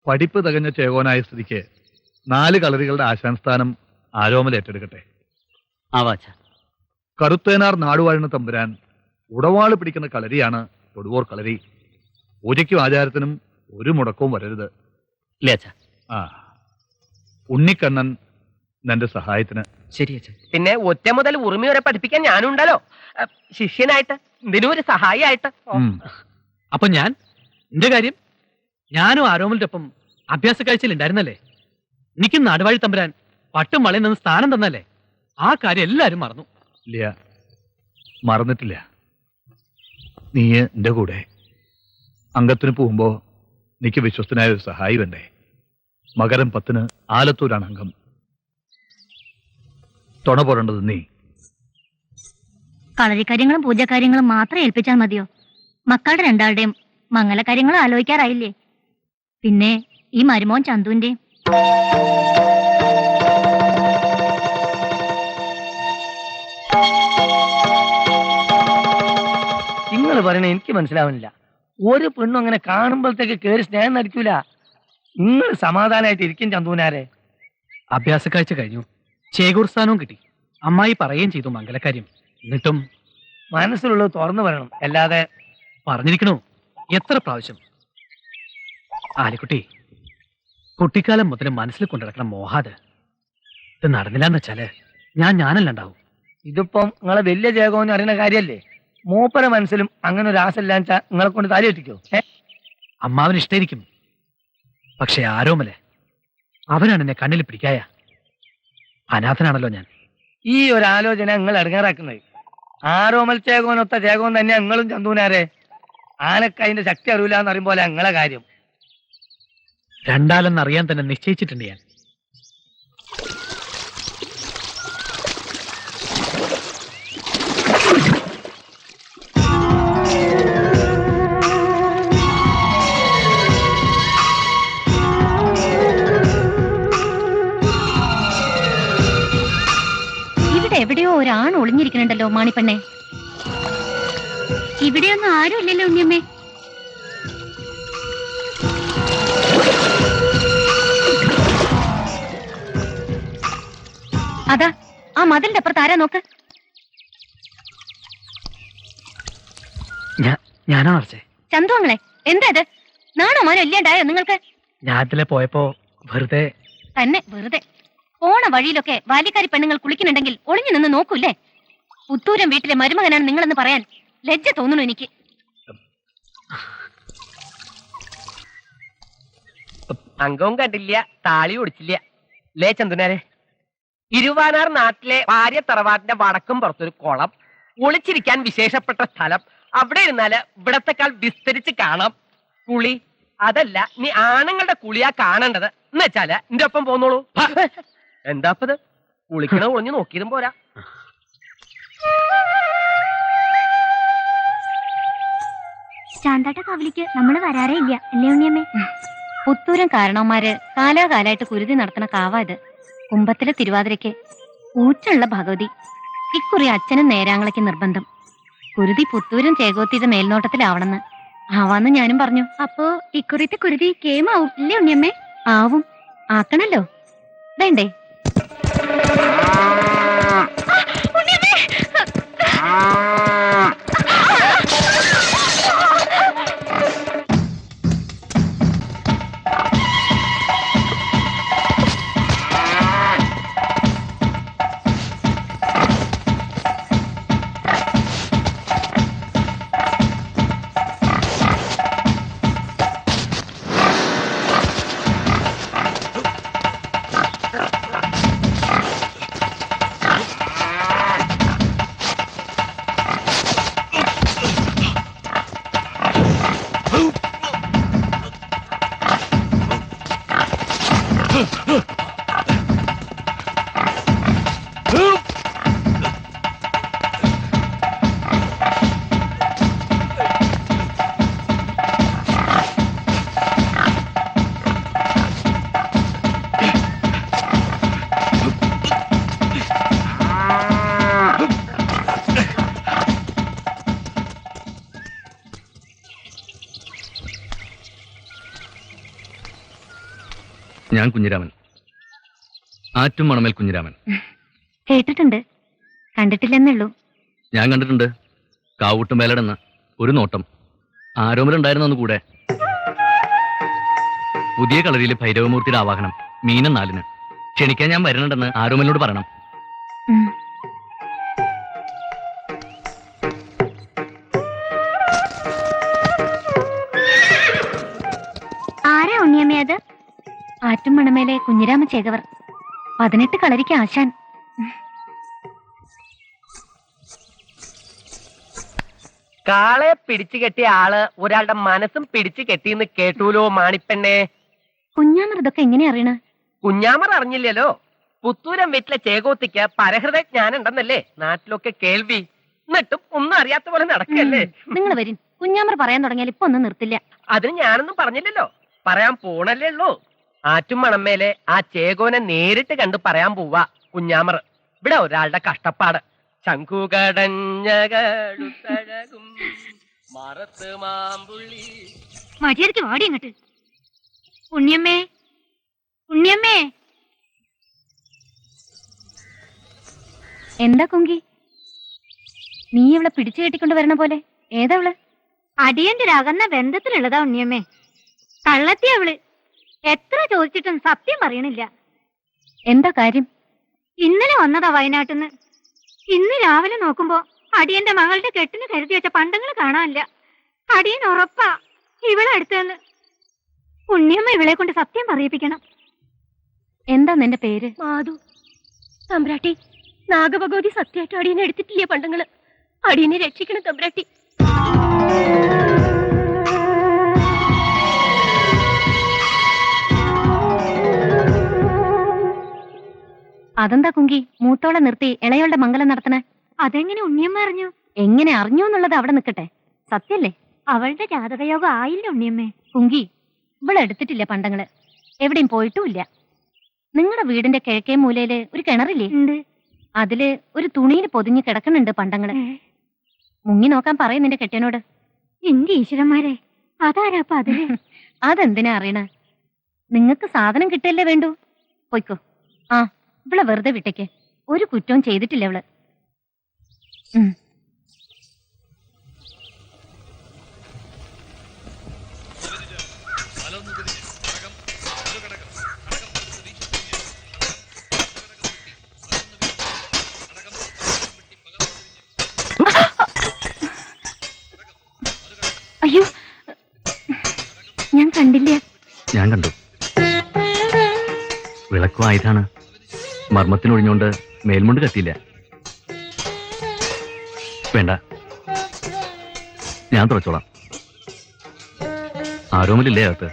പഠിപ്പ് തികഞ്ഞ ചേകോനായ സ്ഥിതിക്ക് 4 കളരികളുടെ ആശാൻസ്ഥാനം ആരോമൽ ഏറ്റെടുക്കട്ടെ. കറുത്തേനാർ നാടുവാഴുന്ന തമ്പുരാൻ ഉടവാള് പിടിക്കുന്ന കളരിയാണ് തൊടുവോർ കളരി. പൂജയ്ക്കും ആചാരത്തിനും ഒരു മുടക്കവും വരരുത്. ഉണ്ണിക്കണ്ണൻ നിന്റെ സഹായത്തിന്. ശരി അച്ഛൻ. പിന്നെ ഒറ്റ മുതൽ ഉറുമി വരെ പഠിപ്പിക്കാൻ ഞാനുണ്ടല്ലോ, ശിഷ്യനായിട്ട്, എന്തിനൊരു സഹായിയായിട്ട്. അപ്പൊ എന്റെ കാര്യം, ഞാനും ആരോമലിന്റെ ഒപ്പം അഭ്യാസ കാഴ്ചയിൽ ഉണ്ടായിരുന്നല്ലേ. എനിക്കും നാടുവാഴി തമ്പുരാൻ പട്ടും വളയിൽ നിന്ന് സ്ഥാനം തന്നല്ലേ. ആ കാര്യം എല്ലാരും മറന്നു. ഇല്ല, മറന്നിട്ടില്ല. നീ എന്റെ കൂടെ അംഗത്തിന് പോകുമ്പോ എനിക്ക് വിശ്വസ്തനായ ഒരു സഹായി വേണ്ടേ. മകരം 10 ആലത്തൂരാണ് അംഗം. തുണ പോരേണ്ടത് നീ. കളരിക്കാര്യങ്ങളും പൂജാകാര്യങ്ങളും മാത്രം ഏൽപ്പിച്ചാൽ മതിയോ? മക്കളുടെ രണ്ടാളുടെയും മംഗലകാര്യങ്ങളും ആലോചിക്കാറായില്ലേ? പിന്നെ ഈ മരുമോൻ ചന്തുവിന്റെയും. നിങ്ങൾ പറയണ എനിക്ക് മനസ്സിലാവുന്നില്ല. ഒരു പെണ്ണും അങ്ങനെ കാണുമ്പോഴത്തേക്ക് കേറി സ്നേഹം നടിക്കൂല. നിങ്ങൾ സമാധാനമായിട്ട് ഇരിക്കും ചന്തുവിനാരെ. അഭ്യാസ കാഴ്ച കഴിഞ്ഞു, ചേകൂർ സ്ഥാനവും കിട്ടി. അമ്മായി പറയുകയും ചെയ്തു മംഗലക്കാര്യം. എന്നിട്ടും മനസ്സിലുള്ളത് തുറന്നു പറയണം, അല്ലാതെ. പറഞ്ഞിരിക്കണോ എത്ര പ്രാവശ്യം? ആലിക്കുട്ടി, കുട്ടിക്കാലം മുതൽ മനസ്സിൽ കൊണ്ടിടക്കണം മോഹാത്. ഇത് നടന്നില്ലാന്ന് വെച്ചാല് ഞാനല്ല. ഇതിപ്പം നിങ്ങളെ വലിയ ജയകോന്ന് അറിയുന്ന കാര്യല്ലേ. മൂപ്പര മനസ്സിലും അങ്ങനെ ഒരു ആശയില്ലാന്ന് വെച്ചാൽ നിങ്ങളെ കൊണ്ട് താലി കെട്ടിക്കോ? അമ്മാവന് ഇഷ്ടായിരിക്കും, പക്ഷെ ആരോമല് അവനാണ് എന്നെ കണ്ണിൽ പിടിക്കായ. അനാഥനാണല്ലോ ഞാൻ. ഈ ഒരു ആലോചന നിങ്ങൾ ഇടങ്ങാറാക്കുന്നത്. ആരോമൽ ചേകോനൊത്ത ചേകോൻ തന്നെ നിങ്ങളും ചന്തുവിനാരെ. ആനക്ക് അതിന്റെ ശക്തി അറിയില്ല എന്ന് അറിയും പോലെ നിങ്ങളെ കാര്യം. രണ്ടാലെന്നറിയാൻ തന്നെ നിശ്ചയിച്ചിട്ടുണ്ട് ഞാൻ. ഇവിടെ എവിടെയോ ഒരാണ് ഒളിഞ്ഞിരിക്കണുണ്ടല്ലോ മാണിപ്പെണ്ണെ. ഇവിടെയൊന്നും ആരും ഇല്ലല്ലോ ഉണ്ണിയമ്മേ. അതാ ആ മതിലിന്റെ അപ്പുറത്ത് ആരാ നോക്ക്. ഞാനാ മറിച്ചേ. ചന്തുവങ്ങളെ, എന്താ ഇത്? നാണോ മാനോ ഇല്ലാണ്ടായോ നിങ്ങൾക്ക്? ഞാത്തിലെ പോയപ്പോ വെറുതെ തന്നെ വെറുതെ. പോണ വഴിയിലൊക്കെ ബാല്യക്കാരി പെണ്ണുങ്ങൾ കുളിക്കുന്നുണ്ടെങ്കിൽ ഒളിഞ്ഞു നിന്ന് നോക്കൂല്ലേ? പുത്തൂരം വീട്ടിലെ മരുമകനാണ് നിങ്ങളെന്ന് പറയാൻ ലജ്ജ തോന്നുന്നു എനിക്ക്. അംഗവും കണ്ടില്ല, താളി ഒടിച്ചില്ല ലേ ചന്തുനാരെ. ഇരുവാനാർ നാട്ടിലെ ഭാര്യ തറവാട്ടിന്റെ വടക്കും പുറത്തൊരു കുളം, ഒളിച്ചിരിക്കാൻ വിശേഷപ്പെട്ട സ്ഥലം. അവിടെ ഇരുന്നാല് ഇവിടത്തെക്കാൾ വിസ്തരിച്ച് കാണാം. കുളി അതല്ല, നീ ആണുങ്ങളുടെ കുളിയാ കാണേണ്ടത് എന്ന് വെച്ചാല് എന്റെ ഒപ്പം പോന്നോളൂ. എന്താപ്പത് കുളിക്കണ ഒളിഞ്ഞു നോക്കിയതും പോരാ. ശാന്താട്ട കാവലിക്ക് നമ്മള് വരാറേ ഇല്ല അല്ലേ ഉണ്ണിയമ്മേ? പുത്തൂരം കാരണവന്മാര് കാലാകാലായിട്ട് കുരുതി നടത്തണ കാവാ ഇത്. കുംഭത്തിലെ തിരുവാതിരയ്ക്ക് ഊറ്റുള്ള ഭഗവതി. ഇക്കുറി അച്ഛനും നേരാങ്ങളയ്ക്ക് നിർബന്ധം. കുരുതി പുത്തൂരം ചേകോത്തിയുടെ മേൽനോട്ടത്തിലാവണമെന്ന്. ആവാന്ന് ഞാനും പറഞ്ഞു. അപ്പോ ഇക്കുറിത്തെ കുരുതി കേമാവും ഇല്ലേ ഉണ്ണിയമ്മേ? ആവും. ആക്കണല്ലോ, വേണ്ടേ? ഞാൻ കുഞ്ഞിരാമൻ, ആറ്റും മണമേൽ കുഞ്ഞിരാമൻ. കേട്ടിട്ടുണ്ട്, കണ്ടിട്ടില്ലെന്നുള്ളൂ. ഞാൻ കണ്ടിട്ടുണ്ട്. കാവൂട്ടും വേലടെന്ന് ഒരു നോട്ടം. ആരോമലുണ്ടായിരുന്നെന്ന് കൂടെ. പുതിയ കളരിയിലെ ഭൈരവമൂർത്തിയുടെ ആവാഹനം മീനം 4-ന്. ക്ഷണിക്കാൻ ഞാൻ വരണുണ്ടെന്ന് ആരോമലിനോട് പറയണം. ഉം. ആരാ ഉണ്ണിയമ്മേ അത്? ആറ്റും മണമേലെ കുഞ്ഞിരാമ ചേകവർ, 18 കളരിക്ക് ആശാൻ. കാളെ പിടിച്ചു കെട്ടിയ ആള് ഒരാളുടെ മനസ്സും പിടിച്ചു കെട്ടിന്ന് കേട്ടൂലോ മാണിപ്പെണ്ണെ. കുഞ്ഞാമർ ഇതൊക്കെ എങ്ങനെ അറിയണ? കുഞ്ഞാമർ അറിഞ്ഞില്ലല്ലോ. പുത്തൂരം വീട്ടിലെ ചേകോത്തിക്ക് പരഹൃദയ ജ്ഞാനം ഉണ്ടെന്നല്ലേ നാട്ടിലൊക്കെ കേൾവി. എന്നിട്ടും ഒന്നും അറിയാത്ത പോലെ നടക്കല്ലേ. നിങ്ങൾ വരും, കുഞ്ഞാമർ പറയാൻ തുടങ്ങിയാൽ ഇപ്പൊ ഒന്നും നിർത്തില്ല. അതിന് ഞാനൊന്നും പറഞ്ഞില്ലല്ലോ, പറയാൻ പോണല്ലേ ഉള്ളൂ. ആറ്റും മണമേലെ ആ ചേകോനെ നേരിട്ട് കണ്ട് പറയാൻ പോവാ കുഞ്ഞാമർ. ഇവിടെ ഒരാളുടെ കഷ്ടപ്പാട്. ശംഖുകടഞ്ഞകഴുത്തഴകും മറത്ത് മാമ്പുള്ളി. മര്യാദക്ക് വാടി അങ്ങട്ട്. ഉണ്ണിയമ്മേ, ഉണ്ണിയമ്മേ. എന്താ കുങ്കി, നീ ഇവളെ പിടിച്ചു കെട്ടിക്കൊണ്ട് വരണ പോലെ? ഏതവള്? അടിയന്റെ രകന്ന ബന്ധത്തിലുള്ളതാ ഉണ്ണിയമ്മേ. കള്ളത്തി അവള്. എത്ര ചോദിച്ചിട്ടും സത്യം പറയണില്ല. എന്താ കാര്യം? ഇന്നലെ വന്നതാ വയനാട്ടിന്ന്. ഇന്ന് രാവിലെ നോക്കുമ്പോ അടിയന്റെ മകളുടെ കെട്ടിന് കരുതി വെച്ച പണ്ടങ്ങൾ കാണാനില്ല. അടിയൻ ഉറപ്പാ ഇവളെ അടുത്തെന്ന്. ഉണ്ണിയമ്മ ഇവളെ കൊണ്ട് സത്യം പറയിപ്പിക്കണം. എന്താ നിന്റെ പേര്? മാധു. തമ്പ്രാട്ടി, നാഗഭഗവതി സത്യമായിട്ട് അടിയനെ എടുത്തിട്ടില്ലേ പണ്ടങ്ങള്? അടിയനെ രക്ഷിക്കണം തമ്പ്രാട്ടി. അതെന്താ കുങ്കി മൂത്തോളെ നിർത്തി ഇളയോളുടെ മംഗലം നടത്തണേ? അതെങ്ങനെ ഉണ്ണിയമ്മ അറിഞ്ഞു? എങ്ങനെ അറിഞ്ഞു എന്നുള്ളത് അവിടെ നിൽക്കട്ടെ, സത്യല്ലേ? അവളുടെ ജാതകയോഗം ആയില്ല ഉണ്ണിയമ്മേ. കുങ്കി, ഇവളെടുത്തിട്ടില്ല പണ്ടങ്ങള്, എവിടെയും പോയിട്ടുമില്ല. നിങ്ങളുടെ വീടിന്റെ കിഴക്കേ മൂലയില് ഒരു കിണറില്ലേ? ഉണ്ട്. അതില് ഒരു തുണിയിൽ പൊതിഞ്ഞ് കിടക്കുന്നുണ്ട് പണ്ടങ്ങള്. മുങ്ങി നോക്കാൻ പറയും നിന്റെ കെട്ടിയനോട്. എന്റെ ഈശ്വരന്മാരെ, അതാരാപ്പ അതില്? അതെന്തിനാ അറിയണ? നിങ്ങക്ക് സാധനം കിട്ടല്ലേ വേണ്ടു. പൊയ്ക്കോ. ആ, ഇവളെ വെറുതെ വിട്ടേക്ക്, ഒരു കുറ്റവും ചെയ്തിട്ടില്ല അവള്. അയ്യോ, ഞാൻ കണ്ടില്ല. ഞാൻ കണ്ടു. വിളക്കും ആയുധാണ്. മർമ്മത്തിനൊഴിഞ്ഞുകൊണ്ട് മേൽമുണ്ട് കത്തിയില്ല. വേണ്ട, ഞാൻ തുറച്ചോളാം. ആരോമലില്ലേ അകത്ത്?